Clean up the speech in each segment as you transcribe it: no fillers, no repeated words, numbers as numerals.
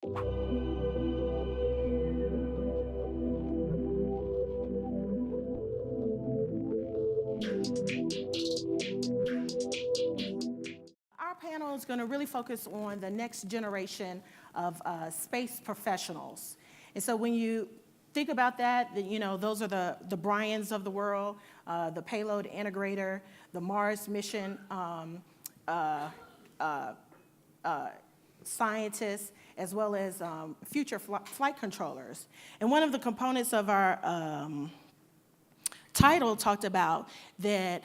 Our panel is going to really focus on the next generation of space professionals. And so when you think about that, those are the Bryans of the world, the payload integrator, the Mars mission scientists, as well as future flight controllers. And one of the components of our title talked about that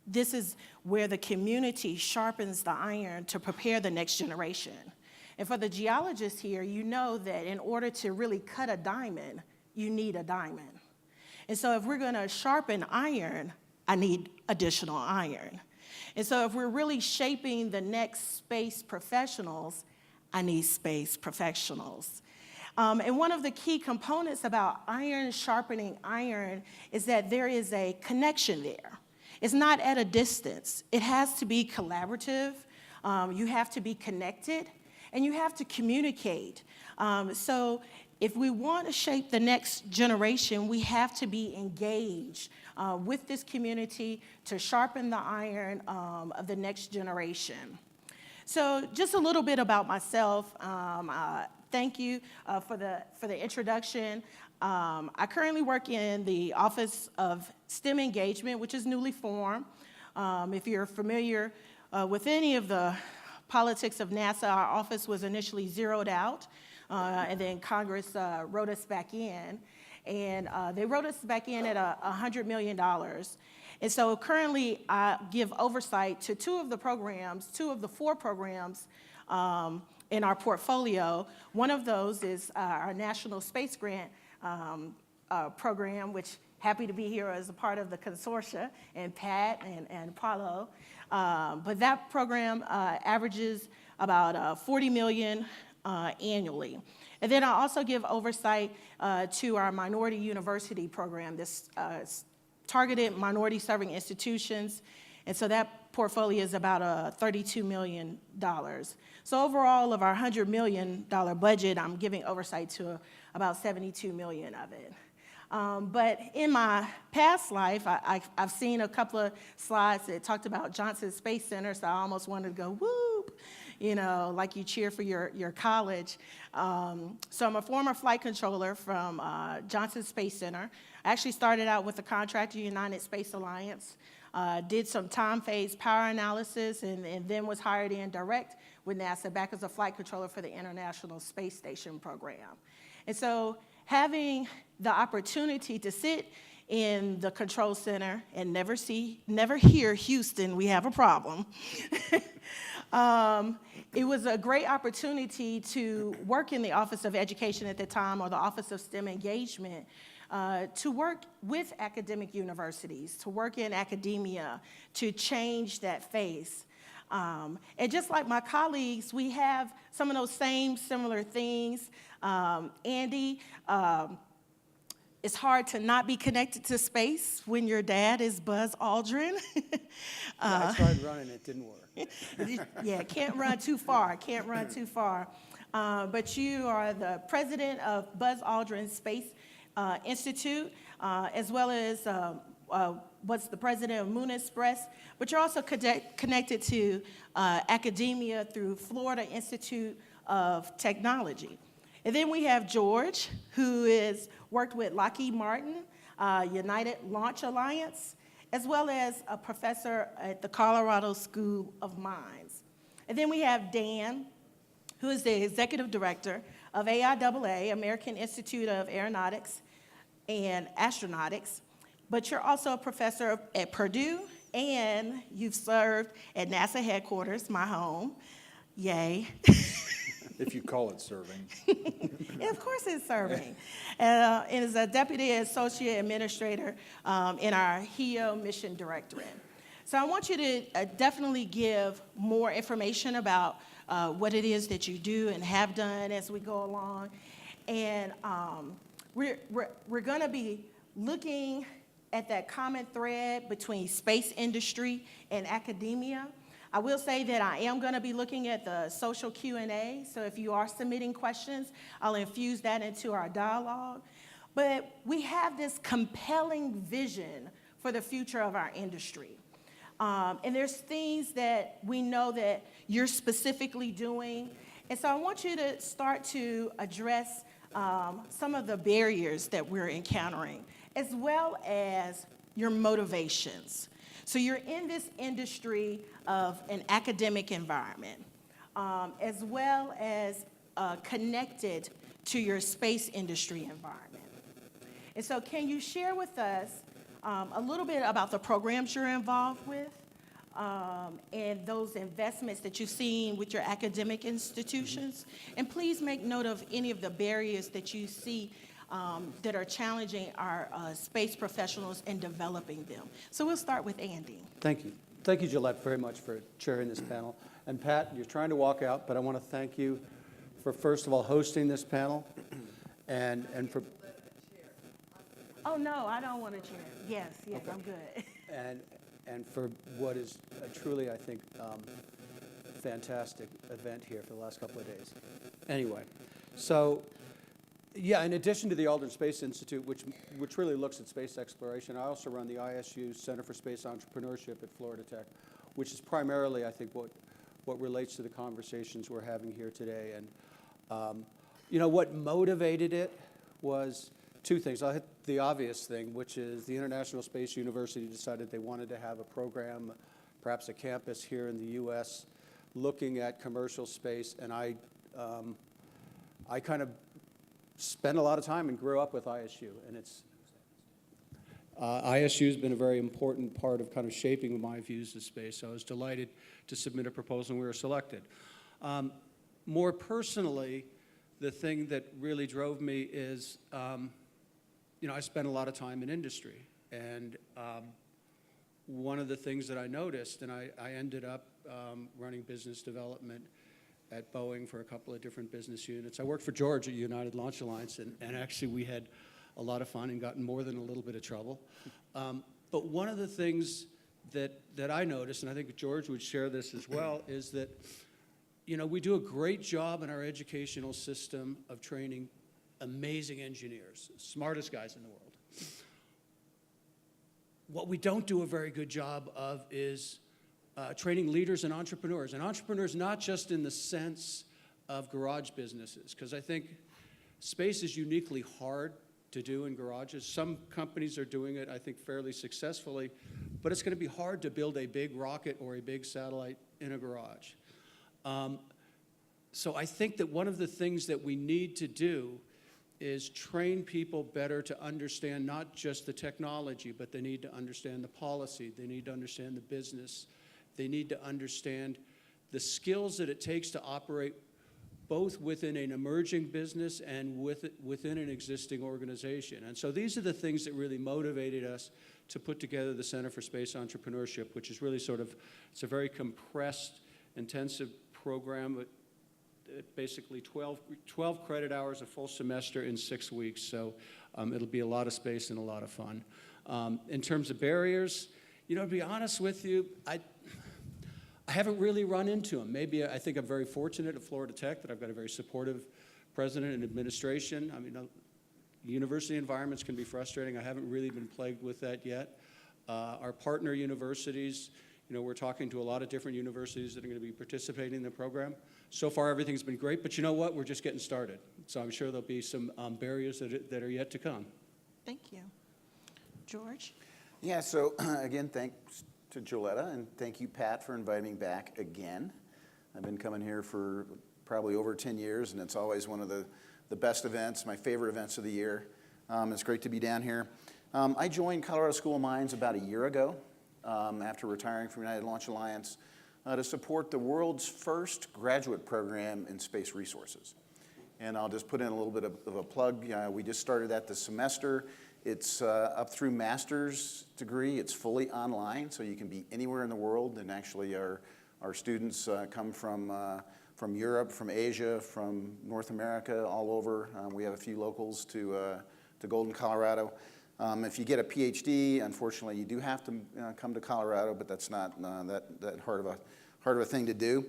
this is where the community sharpens the iron to prepare the next generation. And for the geologists here, you know that in order to really cut a diamond, you need a diamond. And so if we're going to sharpen iron, I need additional iron. And so if we're really shaping the next space professionals, I need space professionals. And one of the key components about iron sharpening iron is that there is a connection there. It's not at a distance. It has to be collaborative. You have to be connected, and you have to communicate. So if we want to shape the next generation, we have to be engaged with this community to sharpen the iron of the next generation. So just a little bit about myself. Thank you for the introduction. I currently work in the Office of STEM Engagement, which is newly formed. If you're familiar with any of the politics of NASA, our office was initially zeroed out, and then Congress wrote us back in. And they wrote us back in at $100 million. And so currently I give oversight to two of the 4 programs in our portfolio. One of those is our National Space Grant program, which happy to be here as a part of the consortia, and Pat and Paulo. But that program averages about $40 million annually. And then I also give oversight to our Minority University program, this targeted minority serving institutions. And so that portfolio is about $32 million. So overall of our $100 million budget, I'm giving oversight to about $72 million of it. But in my past life, I've seen a couple of slides that talked about Johnson Space Center, so I almost wanted to go, whoop, like you cheer for your college. So I'm a former flight controller from Johnson Space Center. I actually started out with the contractor, United Space Alliance, did some time phase power analysis, and then was hired in direct with NASA back as a flight controller for the International Space Station program. And so having the opportunity to sit in the control center and never hear Houston, we have a problem. It was a great opportunity to work in the Office of Education at the time, or the Office of STEM Engagement, to work with academic universities, to work in academia, to change that face. And just like my colleagues, we have some of those similar things. Andy, it's hard to not be connected to space when your dad is Buzz Aldrin. I tried running, it didn't work. Yeah, can't run too far, but you are the president of Buzz Aldrin Space Institute, as well as what's the president of Moon Express, but you're also connected to academia through Florida Institute of Technology. And then we have George, who has worked with Lockheed Martin, United Launch Alliance, as well as a professor at the Colorado School of Mines. And then we have Dan, who is the executive director of AIAA, American Institute of Aeronautics and Astronautics, but you're also a professor at Purdue, and you've served at NASA headquarters, my home. Yay. If you call it serving. Yeah, of course it's serving. And is a deputy associate administrator in our HEO mission directorate. So I want you to definitely give more information about what it is that you do and have done as we go along. And we're going to be looking at that common thread between space industry and academia. I will say that I am going to be looking at the social Q&A, so if you are submitting questions, I'll infuse that into our dialogue. But we have this compelling vision for the future of our industry. And there's things that we know that you're specifically doing. And so I want you to start to address some of the barriers that we're encountering, as well as your motivations. So you're in this industry of an academic environment, as well as connected to your space industry environment. And so can you share with us a little bit about the programs you're involved with and those investments that you've seen with your academic institutions? And please make note of any of the barriers that you see that are challenging our space professionals in developing them. So we'll start with Andy. Thank you. Thank you, Joeletta, very much for chairing this panel. And Pat, you're trying to walk out, but I want to thank you for, first of all, hosting this panel and for... Oh, no, I don't want to chair. Yes, okay. I'm good. And for what is truly, I think, fantastic event here for the last couple of days. Anyway, so... Yeah, in addition to the Aldrin Space Institute, which really looks at space exploration, I also run the ISU Center for Space Entrepreneurship at Florida Tech, which is primarily, I think, what relates to the conversations we're having here today. And, you know, what motivated it was two things. I'll hit the obvious thing, which is the International Space University decided they wanted to have a program, perhaps a campus here in the U.S., looking at commercial space, and I kind of spent a lot of time and grew up with ISU, and it's ISU has been a very important part of kind of shaping my views of space. So I was delighted to submit a proposal and we were selected. More personally, the thing that really drove me is, you know, I spent a lot of time in industry, and one of the things that I noticed, and I ended up running business development at Boeing for a couple of different business units. I worked for George at United Launch Alliance, and actually we had a lot of fun and got in more than a little bit of trouble. But one of the things that I noticed, and I think George would share this as well, is that, you know, we do a great job in our educational system of training amazing engineers, smartest guys in the world. What we don't do a very good job of is training leaders and entrepreneurs not just in the sense of garage businesses, because I think space is uniquely hard to do in garages. Some companies are doing it, I think, fairly successfully, but it's going to be hard to build a big rocket or a big satellite in a garage. So I think that one of the things that we need to do is train people better to understand not just the technology, but they need to understand the policy, they need to understand the business, they need to understand the skills that it takes to operate both within an emerging business and within an existing organization. And so these are the things that really motivated us to put together the Center for Space Entrepreneurship, which is really sort of, it's a very compressed, intensive program, basically 12 credit hours a full semester in 6 weeks. So it'll be a lot of space and a lot of fun. In terms of barriers, you know, to be honest with you, I haven't really run into them. Maybe I think I'm very fortunate at Florida Tech that I've got a very supportive president and administration. I mean, university environments can be frustrating. I haven't really been plagued with that yet. Our partner universities, you know, we're talking to a lot of different universities that are going to be participating in the program. So far, everything's been great, but you know what? We're just getting started. So I'm sure there'll be some barriers that are yet to come. Thank you. George? Yeah, so again, thanks to Joeletta, and thank you, Pat, for inviting me back again. I've been coming here for probably over 10 years, and it's always one of the best events, my favorite events of the year. It's great to be down here. I joined Colorado School of Mines about a year ago after retiring from United Launch Alliance to support the world's first graduate program in space resources. And I'll just put in a little bit of a plug. We just started that this semester. It's up through master's degree. It's fully online, so you can be anywhere in the world. And actually, our students come from Europe, from Asia, from North America, all over. We have a few locals to Golden, Colorado. If you get a PhD, unfortunately, you do have to come to Colorado, but that's not that hard of a thing to do.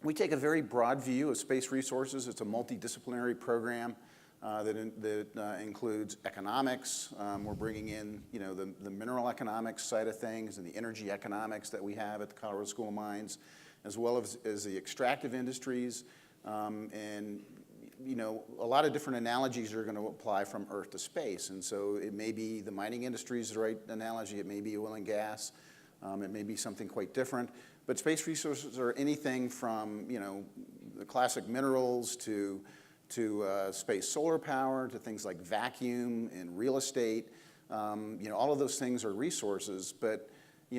We take a very broad view of space resources. It's a multidisciplinary program that includes economics. We're bringing in, the mineral economics side of things and the energy economics that we have at the Colorado School of Mines, as well as the extractive industries. And, a lot of different analogies are going to apply from Earth to space. And so it may be the mining industry is the right analogy. It may be oil and gas. It may be something quite different. But space resources are anything from, the classic minerals to space solar power, to things like vacuum and real estate. All of those things are resources, but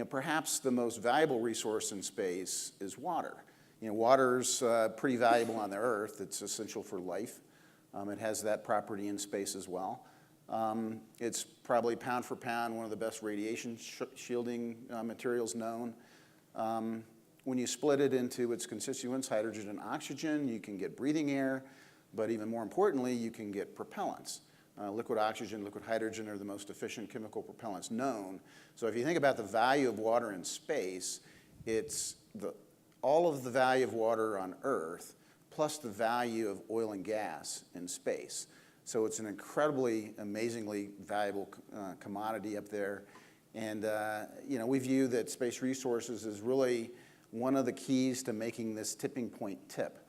perhaps the most valuable resource in space is water. Water's pretty valuable on the Earth. It's essential for life. It has that property in space as well. It's probably pound for pound one of the best radiation shielding materials known. When you split it into its constituents, hydrogen and oxygen, you can get breathing air. But even more importantly, you can get propellants. Liquid oxygen, liquid hydrogen are the most efficient chemical propellants known. So if you think about the value of water in space, it's all of the value of water on Earth plus the value of oil and gas in space. So it's an incredibly, amazingly valuable commodity up there. And we view that space resources is really one of the keys to making this tipping point tip.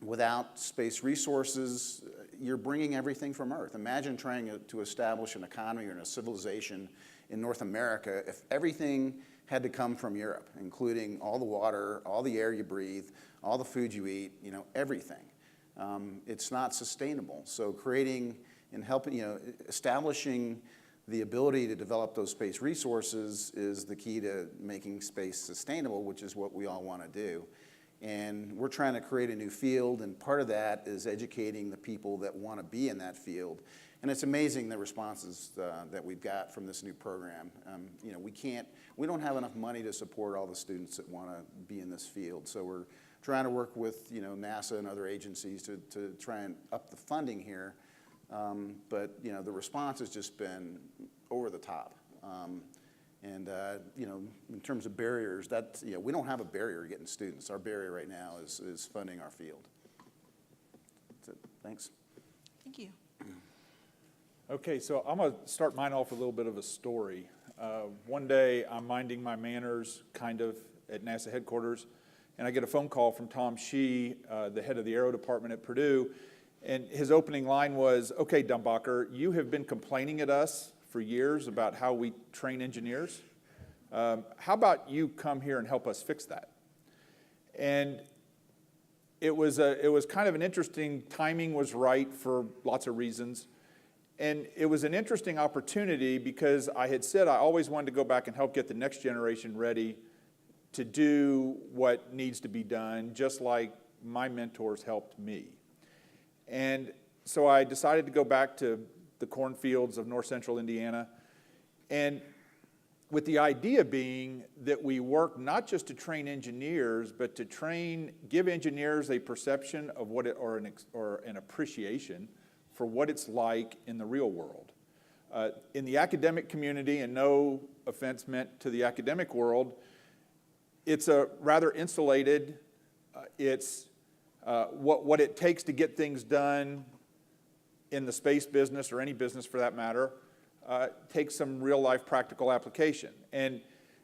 Without space resources, you're bringing everything from Earth. Imagine trying to establish an economy or a civilization in North America if everything had to come from Europe, including all the water, all the air you breathe, all the food you eat, everything. It's not sustainable. So creating and helping, establishing the ability to develop those space resources is the key to making space sustainable, which is what we all want to do. And we're trying to create a new field, and part of that is educating the people that want to be in that field. And it's amazing the responses that we've got from this new program. We don't have enough money to support all the students that want to be in this field. So we're trying to work with NASA and other agencies to try and up the funding here. But the response has just been over the top. In terms of barriers, we don't have a barrier to getting students. Our barrier right now is funding our field. That's it. Thanks. Thank you. Okay, so I'm going to start mine off with a little bit of a story. One day, I'm minding my manners, kind of, at NASA headquarters, and I get a phone call from Tom Shee, the head of the Aero department at Purdue, and his opening line was, "Okay, Dumbacher, you have been complaining at us for years about how we train engineers. How about you come here and help us fix that?" And it was kind of an interesting, timing was right for lots of reasons. And it was an interesting opportunity because I had said I always wanted to go back and help get the next generation ready to do what needs to be done, just like my mentors helped me. And so I decided to go back to the cornfields of north central Indiana, and with the idea being that we work not just to train engineers, but to give engineers a perception of what or an appreciation for what it's like in the real world. In the academic community, and no offense meant to the academic world, it's a rather insulated, it's what it takes to get things done in the space business, or any business for that matter, takes some real-life practical application. And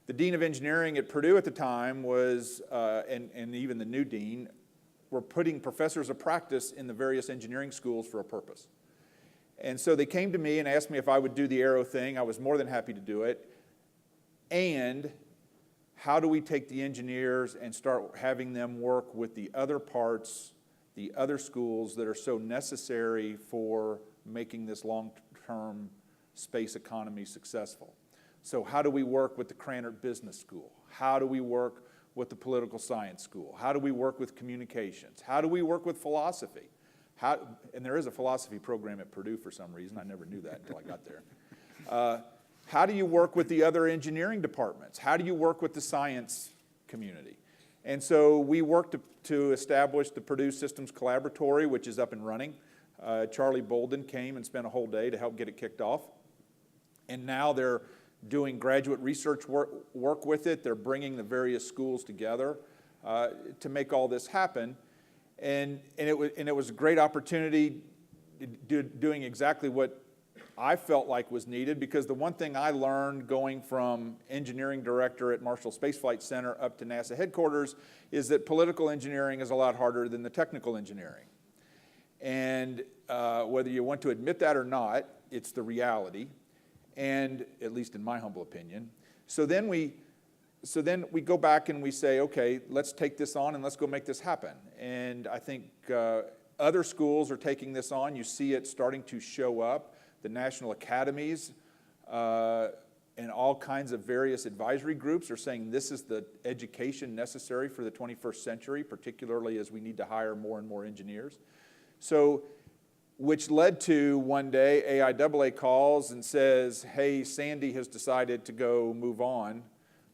the dean of engineering at Purdue at the time was, and even the new dean, were putting professors of practice in the various engineering schools for a purpose. And so they came to me and asked me if I would do the Aero thing. I was more than happy to do it. And how do we take the engineers and start having them work with the other parts, the other schools that are so necessary for making this long-term space economy successful? So how do we work with the Krannert Business School? How do we work with the Political Science School? How do we work with communications? How do we work with philosophy? And there is a philosophy program at Purdue for some reason. I never knew that until I got there. How do you work with the other engineering departments? How do you work with the science community? And so we worked to establish the Purdue Systems Collaboratory, which is up and running. Charlie Bolden came and spent a whole day to help get it kicked off. And now they're doing graduate research work with it. They're bringing the various schools together to make all this happen. And it was a great opportunity doing exactly what I felt like was needed, because the one thing I learned going from engineering director at Marshall Space Flight Center up to NASA headquarters is that political engineering is a lot harder than the technical engineering. And whether you want to admit that or not, it's the reality, and at least in my humble opinion. So then we go back and we say, okay, let's take this on and let's go make this happen. And I think other schools are taking this on. You see it starting to show up. The national academies and all kinds of various advisory groups are saying this is the education necessary for the 21st century, particularly as we need to hire more and more engineers. So, which led to one day AIAA calls and says, hey, Sandy has decided to go move on.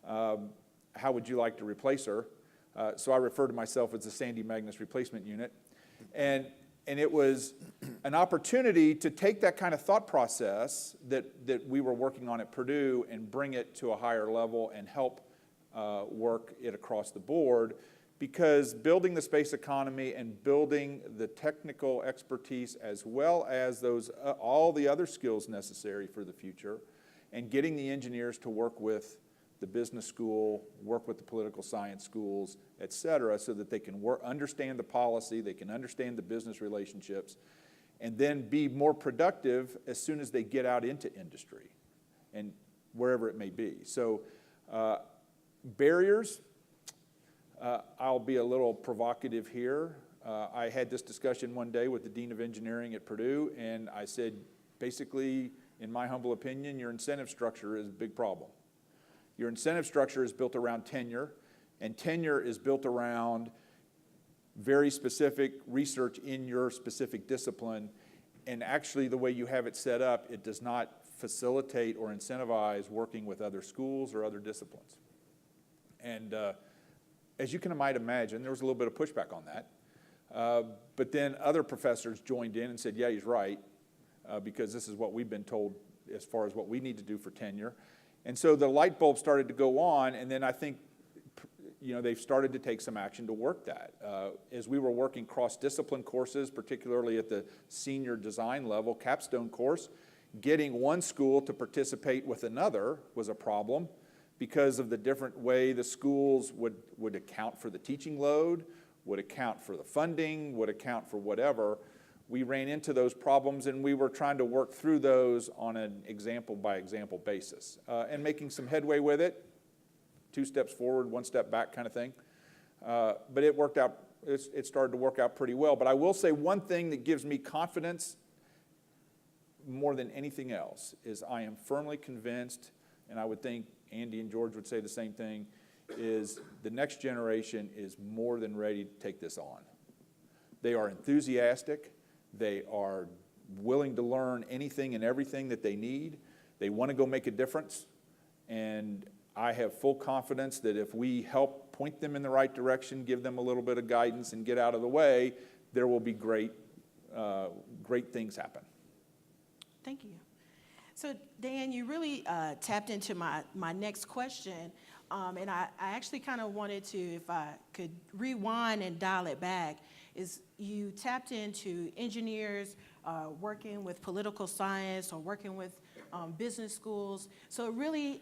How would you like to replace her? So I refer to myself as the Sandy Magnus Replacement Unit. And it was an opportunity to take that kind of thought process that we were working on at Purdue and bring it to a higher level and help work it across the board, because building the space economy and building the technical expertise as well as all the other skills necessary for the future, and getting the engineers to work with the business school, work with the political science schools, et cetera, so that they can understand the policy, they can understand the business relationships, and then be more productive as soon as they get out into industry and wherever it may be. So barriers, I'll be a little provocative here. I had this discussion one day with the Dean of Engineering at Purdue, and I said, basically, in my humble opinion, your incentive structure is a big problem. Your incentive structure is built around tenure, and tenure is built around very specific research in your specific discipline. And actually, the way you have it set up, it does not facilitate or incentivize working with other schools or other disciplines. And as you might imagine, there was a little bit of pushback on that. But then other professors joined in and said, yeah, he's right, because this is what we've been told as far as what we need to do for tenure. And so the light bulb started to go on, and then I think they've started to take some action to work that. As we were working cross-discipline courses, particularly at the senior design level, capstone course, getting one school to participate with another was a problem because of the different way the schools would account for the teaching load, would account for the funding, would account for whatever. We ran into those problems, and we were trying to work through those on an example-by-example basis, and making some headway with it, 2 steps forward, 1 step back kind of thing. But it worked out. It started to work out pretty well. But I will say one thing that gives me confidence more than anything else is I am firmly convinced, and I would think Andy and George would say the same thing, is the next generation is more than ready to take this on. They are enthusiastic. They are willing to learn anything and everything that they need. They want to go make a difference. And I have full confidence that if we help point them in the right direction, give them a little bit of guidance, and get out of the way, there will be great things happen. Thank you. So, Dan, you really tapped into my next question. And I actually kind of wanted to, if I could rewind and dial it back, is you tapped into engineers working with political science or working with business schools. So it really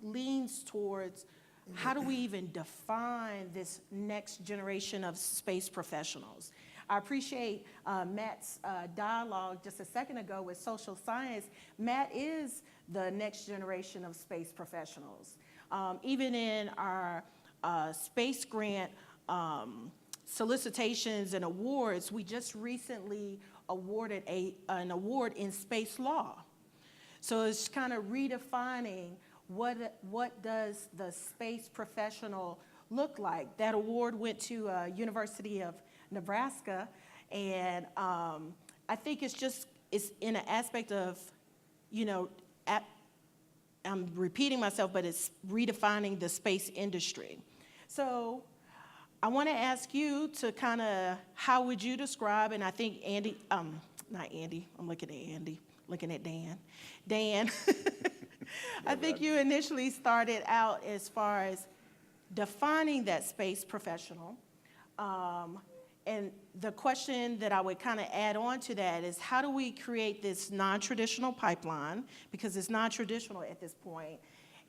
leans towards how do we even define this next generation of space professionals? I appreciate Matt's dialogue just a second ago with social science. Matt is the next generation of space professionals. Even in our space grant solicitations and awards, we just recently awarded an award in space law. So it's kind of redefining what does the space professional look like. That award went to University of Nebraska, and I think it's in an aspect of, I'm repeating myself, but it's redefining the space industry. So I want to ask you to kind of, how would you describe, and I think Andy, not Andy, I'm looking at Andy, looking at Dan. Dan, I think you initially started out as far as defining that space professional. And the question that I would kind of add on to that is, how do we create this non-traditional pipeline, because it's non-traditional at this point,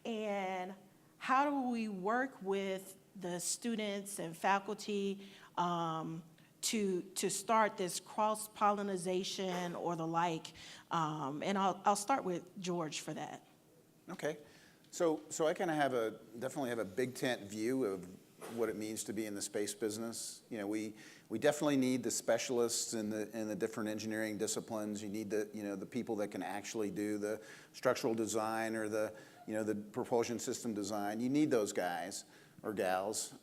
and how do we work with the students and faculty to start this cross-pollination or the like? And I'll start with George for that. Okay. So I kind of definitely have a big tent view of what it means to be in the space business. You know, we definitely need the specialists in the different engineering disciplines. You need the people that can actually do the structural design or the propulsion system design. You need those guys or gals.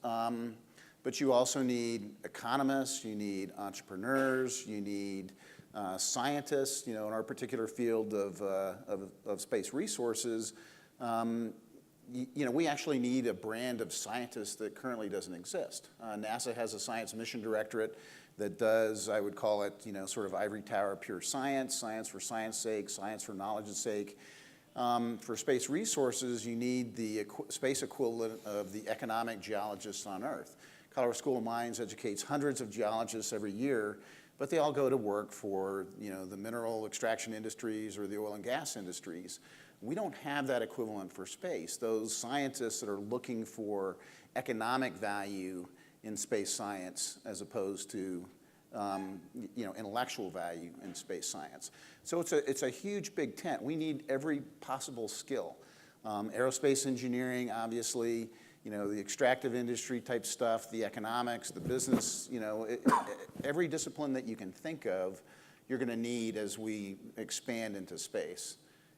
But you also need economists, you need entrepreneurs, you need scientists. You know, in our particular field of space resources, we actually need a brand of scientists that currently doesn't exist. NASA has a science mission directorate that does, I would call it, sort of ivory tower pure science, science for science sake, science for knowledge's sake. For space resources, you need the space equivalent of the economic geologists on Earth. Colorado School of Mines educates hundreds of geologists every year, but they all go to work for the mineral extraction industries or the oil and gas industries. We don't have that equivalent for space. Those scientists that are looking for economic value in space science as opposed to intellectual value in space science. So it's a huge big tent. We need every possible skill. Aerospace engineering, obviously, the extractive industry type stuff, the economics, the business, every discipline that you can think of, you're going to need as we expand into space.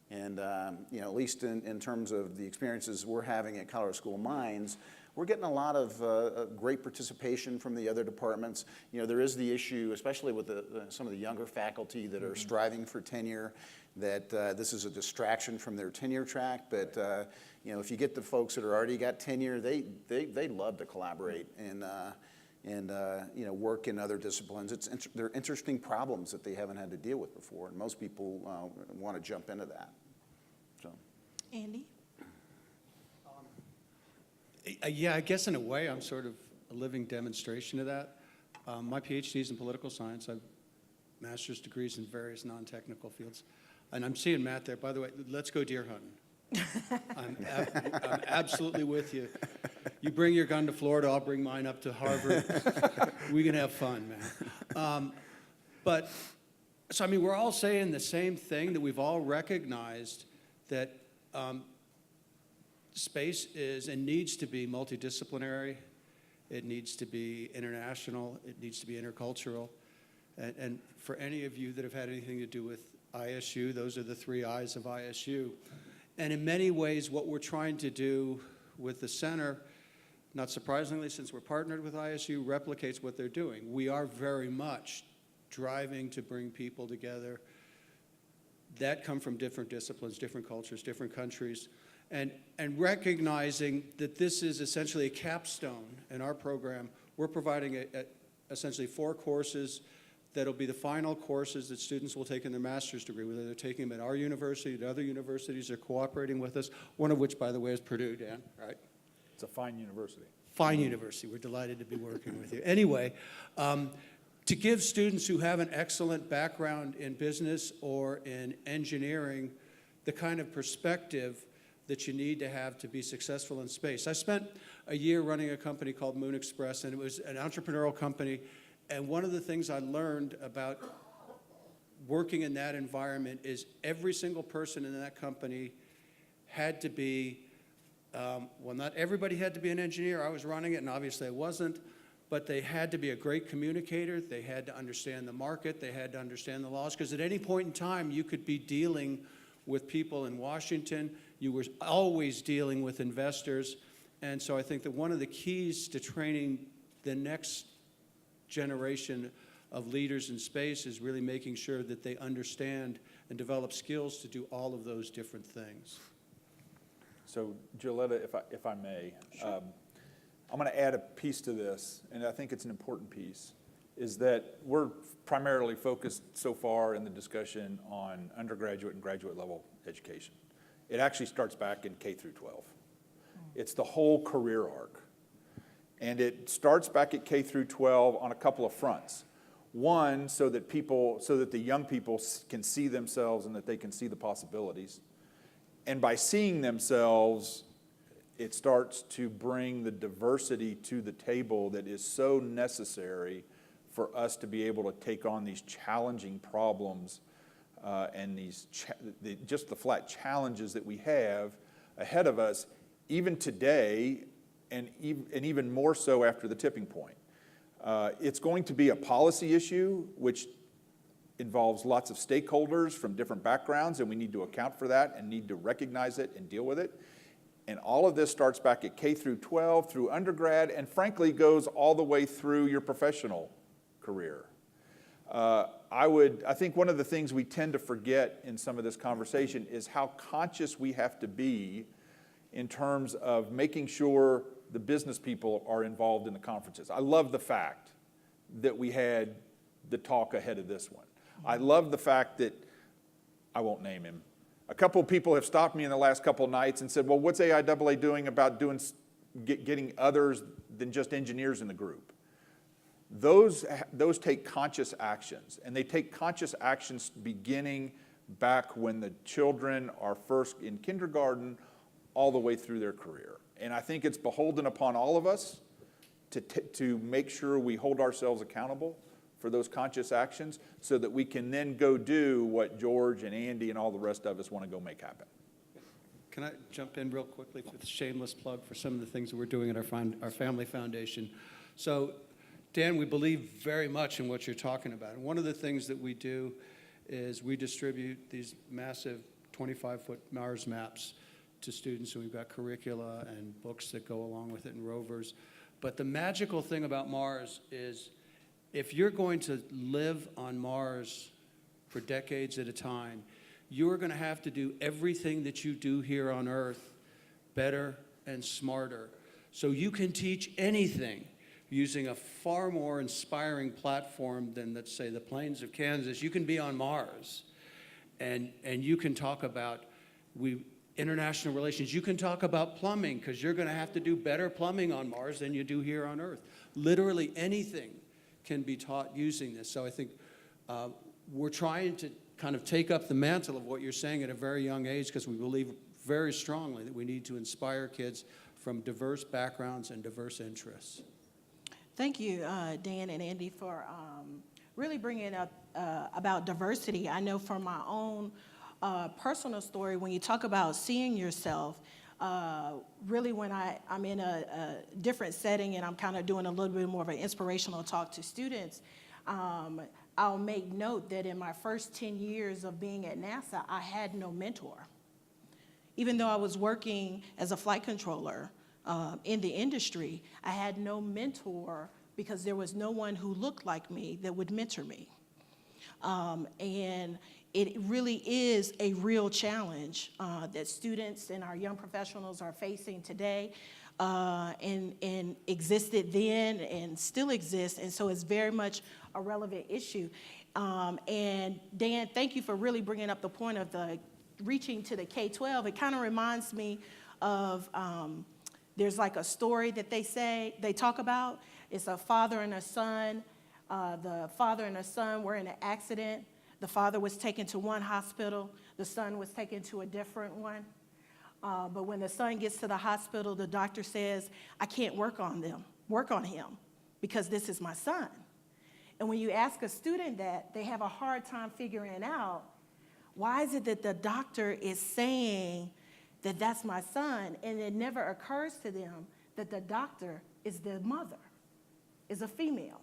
And at least in terms of the experiences we're having at Colorado School of Mines, we're getting a lot of great participation from the other departments. There is the issue, especially with some of the younger faculty that are striving for tenure, that this is a distraction from their tenure track. But if you get the folks that are already got tenure, they love to collaborate and work in other disciplines. They're interesting problems that they haven't had to deal with before, and most people want to jump into that. So, Andy? Yeah, I guess in a way I'm sort of a living demonstration of that. My PhD is in political science. I have master's degrees in various non-technical fields. And I'm seeing Matt there. By the way, let's go deer hunting. I'm absolutely with you. You bring your gun to Florida, I'll bring mine up to Harvard. We can have fun, man. So we're all saying the same thing, that we've all recognized that space is and needs to be multidisciplinary. It needs to be international. It needs to be intercultural. And for any of you that have had anything to do with ISU, those are the 3 I's of ISU. And in many ways, what we're trying to do with the center, not surprisingly, since we're partnered with ISU, replicates what they're doing. We are very much driving to bring people together that come from different disciplines, different cultures, different countries, and recognizing that this is essentially a capstone in our program. We're providing essentially 4 courses that'll be the final courses that students will take in their master's degree, whether they're taking them at our university, at other universities, or cooperating with us, one of which, by the way, is Purdue, Dan, right? It's a fine university. Fine university. We're delighted to be working with you. Anyway, to give students who have an excellent background in business or in engineering the kind of perspective that you need to have to be successful in space. I spent a year running a company called Moon Express, and it was an entrepreneurial company. And one of the things I learned about working in that environment is every single person in that company had to be, not everybody had to be an engineer. I was running it, and obviously I wasn't. But they had to be a great communicator. They had to understand the market. They had to understand the laws. Because at any point in time, you could be dealing with people in Washington. You were always dealing with investors. And so I think that one of the keys to training the next generation of leaders in space is really making sure that they understand and develop skills to do all of those different things. So, Joeletta, if I may, sure. I'm going to add a piece to this, and I think it's an important piece, is that we're primarily focused so far in the discussion on undergraduate and graduate level education. It actually starts back in K through 12. It's the whole career arc. And it starts back at K through 12 on a couple of fronts. One, so that the young people can see themselves and that they can see the possibilities. And by seeing themselves, it starts to bring the diversity to the table that is so necessary for us to be able to take on these challenging problems and just the flat challenges that we have ahead of us, even today, and even more so after the tipping point. It's going to be a policy issue, which involves lots of stakeholders from different backgrounds, and we need to account for that and need to recognize it and deal with it. And all of this starts back at K through 12, through undergrad, and frankly goes all the way through your professional career. I think one of the things we tend to forget in some of this conversation is how conscious we have to be in terms of making sure the business people are involved in the conferences. I love the fact that we had the talk ahead of this one. I love the fact that, I won't name him, a couple of people have stopped me in the last couple of nights and said, well, what's AIAA doing about getting others than just engineers in the group? Those take conscious actions, and they take conscious actions beginning back when the children are first in kindergarten all the way through their career. And I think it's beholden upon all of us to make sure we hold ourselves accountable for those conscious actions so that we can then go do what George and Andy and all the rest of us want to go make happen. Can I jump in real quickly with a shameless plug for some of the things that we're doing at our family foundation? So, Dan, we believe very much in what you're talking about. And one of the things that we do is we distribute these massive 25-foot Mars maps to students, and we've got curricula and books that go along with it and rovers. But the magical thing about Mars is if you're going to live on Mars for decades at a time, you're going to have to do everything that you do here on Earth better and smarter. So you can teach anything using a far more inspiring platform than, let's say, the plains of Kansas. You can be on Mars, and you can talk about international relations. You can talk about plumbing, because you're going to have to do better plumbing on Mars than you do here on Earth. Literally anything can be taught using this. So I think we're trying to kind of take up the mantle of what you're saying at a very young age, because we believe very strongly that we need to inspire kids from diverse backgrounds and diverse interests. Thank you, Dan and Andy, for really bringing up about diversity. I know from my own personal story, when you talk about seeing yourself, really when I'm in a different setting and I'm kind of doing a little bit more of an inspirational talk to students, I'll make note that in my first 10 years of being at NASA, I had no mentor. Even though I was working as a flight controller in the industry, I had no mentor because there was no one who looked like me that would mentor me. And it really is a real challenge that students and our young professionals are facing today and existed then and still exists. And so it's very much a relevant issue. And Dan, thank you for really bringing up the point of the reaching to the K-12. It kind of reminds me of, there's like a story that they talk about. It's a father and a son. The father and the son were in an accident. The father was taken to one hospital. The son was taken to a different one. But when the son gets to the hospital, the doctor says, I can't work on him, because this is my son. And when you ask a student that, they have a hard time figuring out, why is it that the doctor is saying that that's my son? And it never occurs to them that the doctor is the mother, is a female.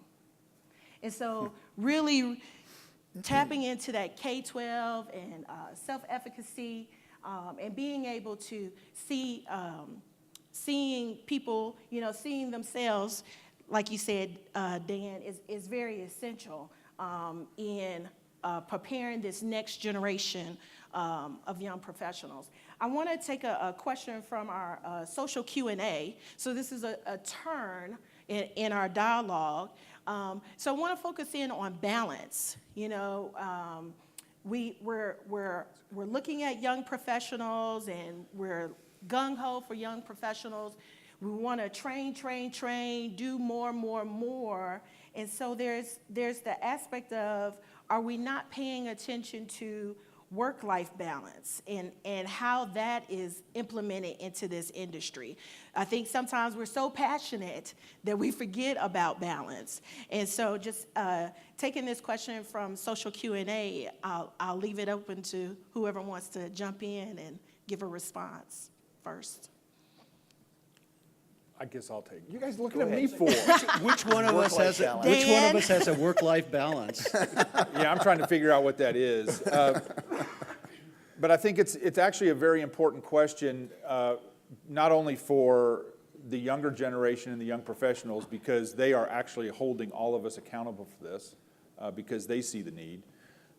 And so really tapping into that K-12 and self-efficacy and being able to see, seeing people, seeing themselves, like you said, Dan, is very essential in preparing this next generation of young professionals. I want to take a question from our social Q&A. So this is a turn in our dialogue. So I want to focus in on balance. we're looking at young professionals, and we're gung-ho for young professionals. We want to train, do more. And so there's the aspect of, are we not paying attention to work-life balance and how that is implemented into this industry? I think sometimes we're so passionate that we forget about balance. And so just taking this question from social Q&A, I'll leave it open to whoever wants to jump in and give a response first. I guess I'll take it. You guys looking at me for? Which one of us has Work-life which one of Dan? us has a work-life balance? Yeah, I'm trying to figure out what that is. But I think it's actually a very important question, not only for the younger generation and the young professionals, because they are actually holding all of us accountable for this, because they see the need.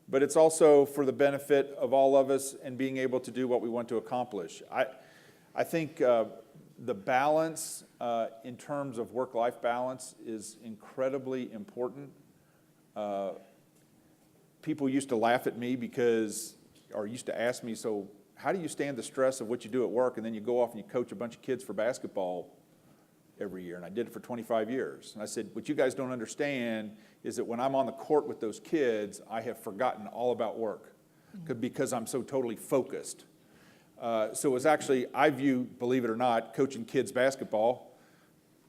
But it's also for the benefit of all of us and being able to do what we want to accomplish. I think the balance in terms of work-life balance is incredibly important. People used to laugh at me or used to ask me, so how do you stand the stress of what you do at work, and then you go off and you coach a bunch of kids for basketball every year? And I did it for 25 years. And I said, what you guys don't understand is that when I'm on the court with those kids, I have forgotten all about work because I'm so totally focused. So it's actually, I view, believe it or not, coaching kids basketball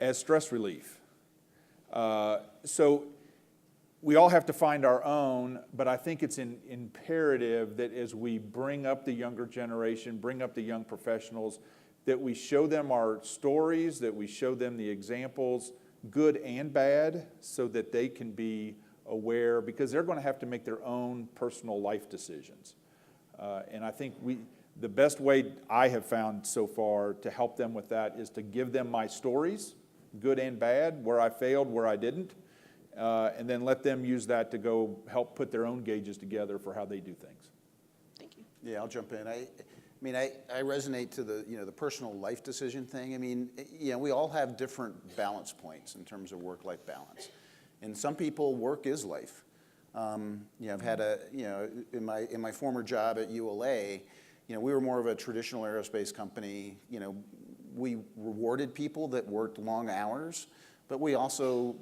as stress relief. So we all have to find our own, but I think it's imperative that as we bring up the younger generation, bring up the young professionals, that we show them our stories, that we show them the examples, good and bad, so that they can be aware, because they're going to have to make their own personal life decisions. And I think the best way I have found so far to help them with that is to give them my stories, good and bad, where I failed, where I didn't, and then let them use that to go help put their own gauges together for how they do things. Thank you. Yeah, I'll jump in. I resonate to the personal life decision thing. I mean, we all have different balance points in terms of work-life balance. And some people, work is life. I've had in my former job at ULA, we were more of a traditional aerospace company. We rewarded people that worked long hours, but we also,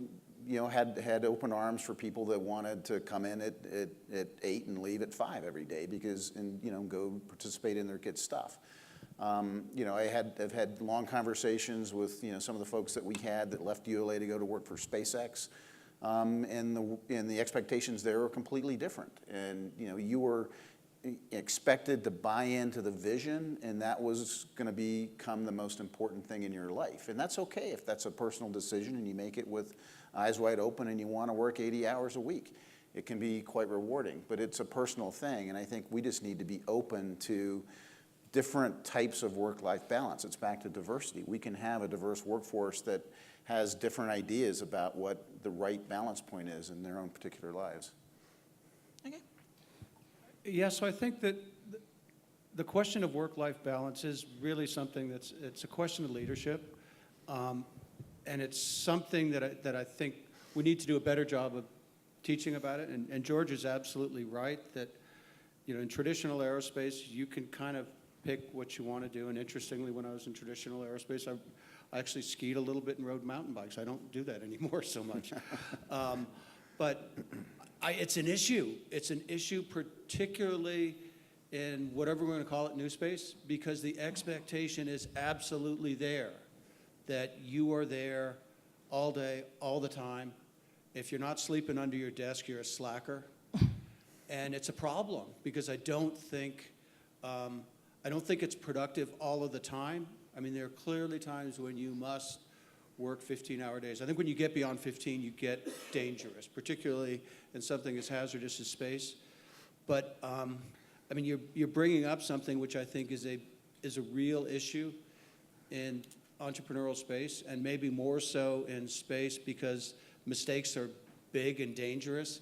had open arms for people that wanted to come in at 8 and leave at 5 every day and go participate in their kids' stuff. I've had long conversations with some of the folks that we had that left ULA to go to work for SpaceX, and the expectations there were completely different. And you were expected to buy into the vision, and that was going to become the most important thing in your life. And that's okay if that's a personal decision and you make it with eyes wide open and you want to work 80 hours a week. It can be quite rewarding, but it's a personal thing, and I think we just need to be open to different types of work-life balance. It's back to diversity. We can have a diverse workforce that has different ideas about what the right balance point is in their own particular lives. Okay. Yeah, so I think that the question of work-life balance is really something it's a question of leadership, and it's something that I think we need to do a better job of teaching about it. And George is absolutely right that in traditional aerospace you can kind of pick what you want to do. And interestingly, when I was in traditional aerospace, I actually skied a little bit and rode mountain bikes. I don't do that anymore so much, but. It's an issue. It's an issue particularly in whatever we're going to call it, new space, because the expectation is absolutely there that you are there all day, all the time. If you're not sleeping under your desk, you're a slacker. And it's a problem because I don't think it's productive all of the time. I mean, there are clearly times when you must work 15-hour days. I think when you get beyond 15, you get dangerous, particularly in something as hazardous as space. But I mean, you're bringing up something which I think is a real issue in entrepreneurial space, and maybe more so in space because mistakes are big and dangerous.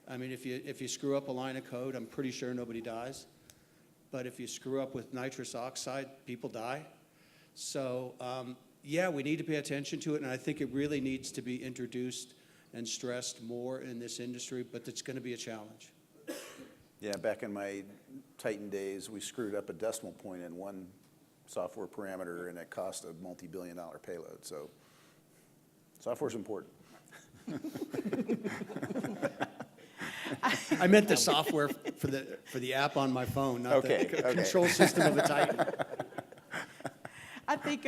I mean, if you screw up a line of code, I'm pretty sure nobody dies. But if you screw up with nitrous oxide, people die. So yeah, we need to pay attention to it, and I think it really needs to be introduced and stressed more in this industry, but it's going to be a challenge. Yeah, back in my Titan days, we screwed up a decimal point in one software parameter, and it cost a multi-billion-dollar payload. So software's important. I meant the software for the app on my phone, not Okay, the okay. control system of a Titan. I think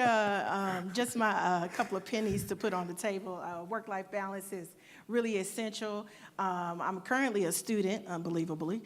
just my couple of pennies to put on the table. Work-life balance is really essential. I'm currently a student, unbelievably,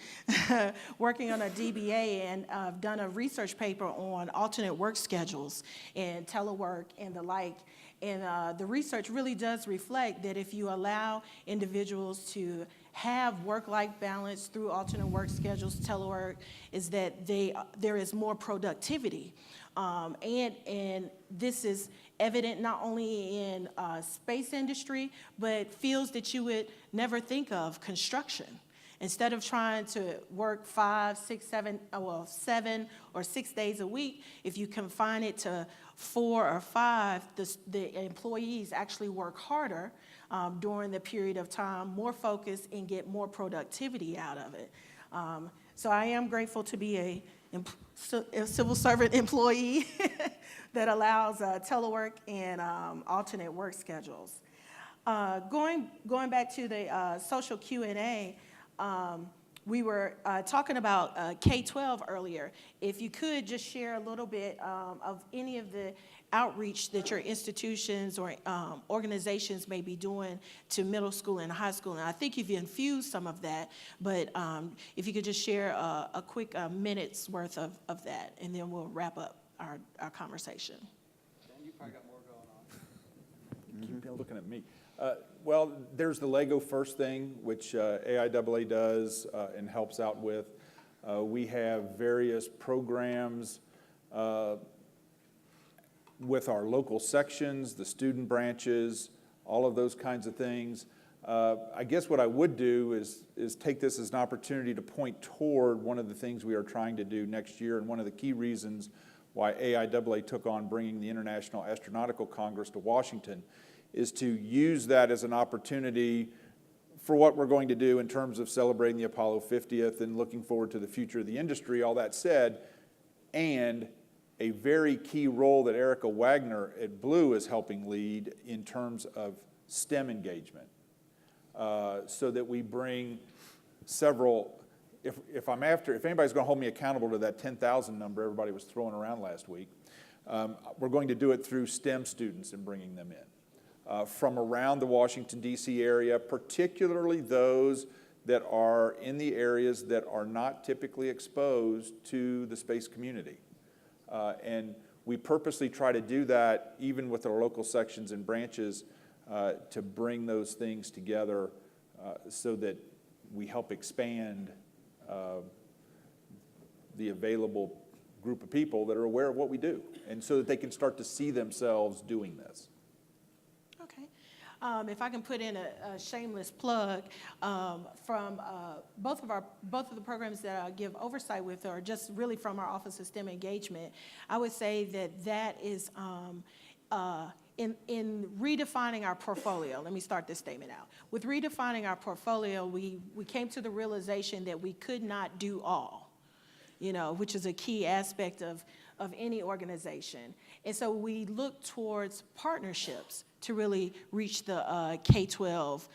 working on a DBA, and I've done a research paper on alternate work schedules and telework and the like. And the research really does reflect that if you allow individuals to have work-life balance through alternate work schedules, telework, is that there is more productivity. And this is evident not only in space industry, but fields that you would never think of, construction. Instead of trying to work 5, 6, 7 or 6 days a week, if you confine it to 4 or 5, the employees actually work harder during the period of time, more focused, and get more productivity out of it. So I am grateful to be a civil servant employee that allows telework and alternate work schedules. Going back to the social Q&A, we were talking about K-12 earlier. If you could just share a little bit of any of the outreach that your institutions or organizations may be doing to middle school and high school. And I think you've infused some of that, but if you could just share a quick minute's worth of that, and then we'll wrap up our conversation. Dan, you probably got more going on. Keep looking at me. Well, there's the Lego First thing, which AIAA does and helps out with. We have various programs with our local sections, the student branches, all of those kinds of things. I guess what I would do is take this as an opportunity to point toward one of the things we are trying to do next year, and one of the key reasons why AIAA took on bringing the International Astronautical Congress to Washington is to use that as an opportunity for what we're going to do in terms of celebrating the Apollo 50th and looking forward to the future of the industry, all that said, and a very key role that Erica Wagner at Blue is helping lead in terms of STEM engagement, so that we bring several, if anybody's going to hold me accountable to that 10,000 number everybody was throwing around last week, we're going to do it through STEM students and bringing them in. From around the Washington, D.C. area, particularly those that are in the areas that are not typically exposed to the space community. And we purposely try to do that even with our local sections and branches to bring those things together so that we help expand the available group of people that are aware of what we do, and so that they can start to see themselves doing this. If I can put in a shameless plug from both of the programs that I give oversight with, or just really from our Office of STEM Engagement, I would say that is in redefining our portfolio. Let me start this statement out. With redefining our portfolio, we came to the realization that we could not do all, which is a key aspect of any organization. And so we look towards partnerships to really reach the K-12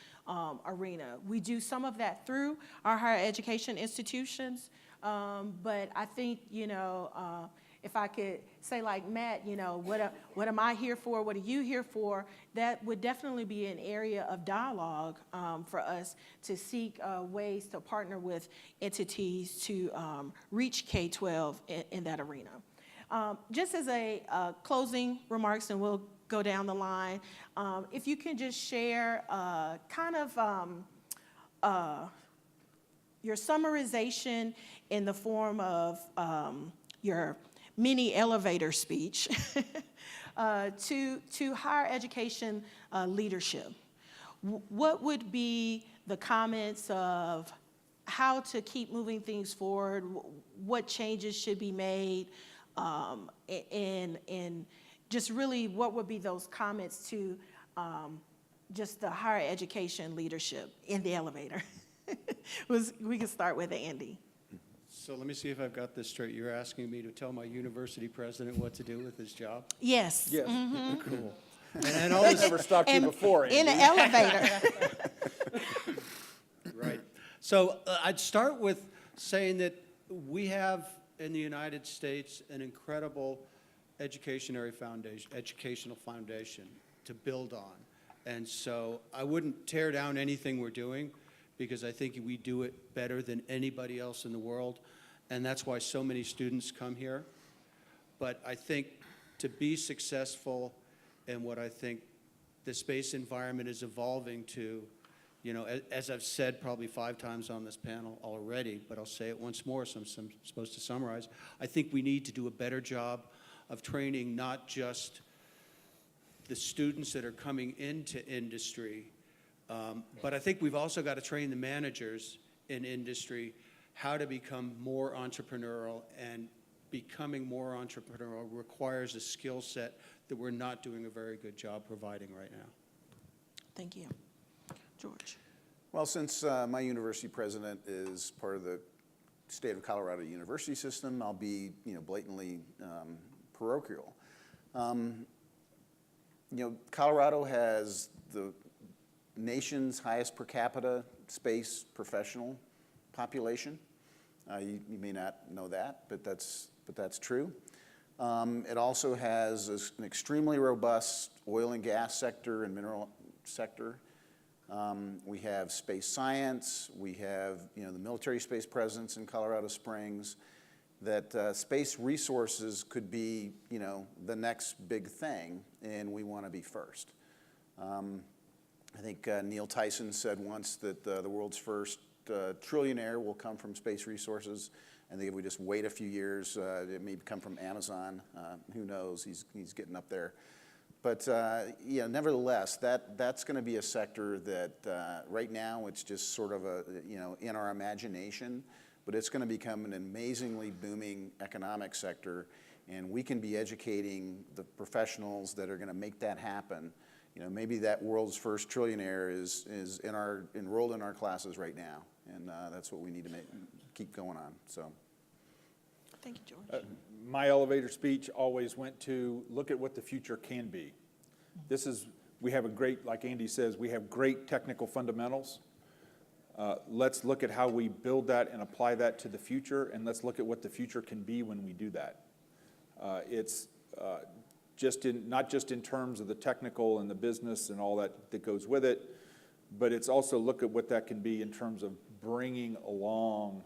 arena. We do some of that through our higher education institutions, but I think, if I could say like Matt, what am I here for, what are you here for, that would definitely be an area of dialogue for us to seek ways to partner with entities to reach K-12 in that arena. Just as a closing remarks, and we'll go down the line, if you can just share your summarization in the form of your mini elevator speech to higher education leadership. What would be the comments of how to keep moving things forward, what changes should be made, and just really what would be those comments to just the higher education leadership in the elevator? We can start with Andy. So let me see if I've got this straight. You're asking me to tell my university president what to do with his job? Yes. Yes. Cool. And all I this, never stopped you And before, in Andy. an elevator. right. So I'd start with saying that we have in the United States an incredible educational foundation to build on. And so I wouldn't tear down anything we're doing, because I think we do it better than anybody else in the world. And that's why so many students come here. But I think to be successful in what I think the space environment is evolving to, you know, as I've said probably 5 times on this panel already, but I'll say it once more, so I'm supposed to summarize. I think we need to do a better job of training not just the students that are coming into industry, but I think we've also got to train the managers in industry how to become more entrepreneurial, and becoming more entrepreneurial requires a skill set that we're not doing a very good job providing right now. Thank you. George. Well, since my university president is part of the state of Colorado university system, I'll be, blatantly parochial. Colorado has the nation's highest per capita space professional population. You may not know that, but that's true. It also has an extremely robust oil and gas sector and mineral sector. We have space science. We have, the military space presence in Colorado Springs. That space resources could be, the next big thing, and we want to be first. I think Neil Tyson said once that the world's first trillionaire will come from space resources. I think if we just wait a few years, it may come from Amazon. Who knows? He's getting up there. But nevertheless, that's going to be a sector that right now it's just sort of in our imagination, but it's going to become an amazingly booming economic sector, and we can be educating the professionals that are going to make that happen. Maybe that world's first trillionaire is enrolled in our classes right now, and that's what we need to keep going on. So, Thank you, George. My elevator speech always went to look at what the future can be. We have a great, like Andy says, we have great technical fundamentals. Let's look at how we build that and apply that to the future, and let's look at what the future can be when we do that. It's not just in terms of the technical and the business and all that goes with it, but it's also look at what that can be in terms of bringing along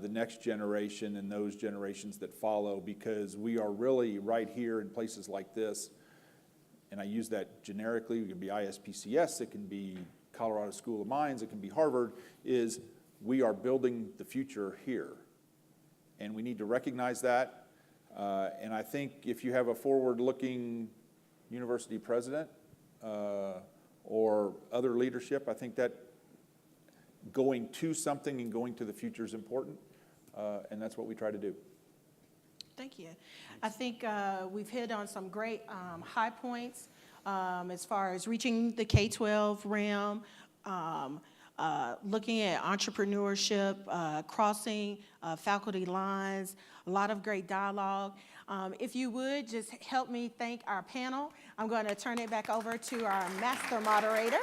the next generation and those generations that follow, because we are really right here in places like this, and I use that generically. It could be ISPCS, it can be Colorado School of Mines, it can be Harvard, is we are building the future here. And we need to recognize that. And I think if you have a forward-looking university president or other leadership, I think that going to something and going to the future is important. And that's what we try to do. Thank you. I think we've hit on some great high points as far as reaching the K-12 realm, looking at entrepreneurship, crossing faculty lines, a lot of great dialogue. If you would, just help me thank our panel. I'm going to turn it back over to our master moderator.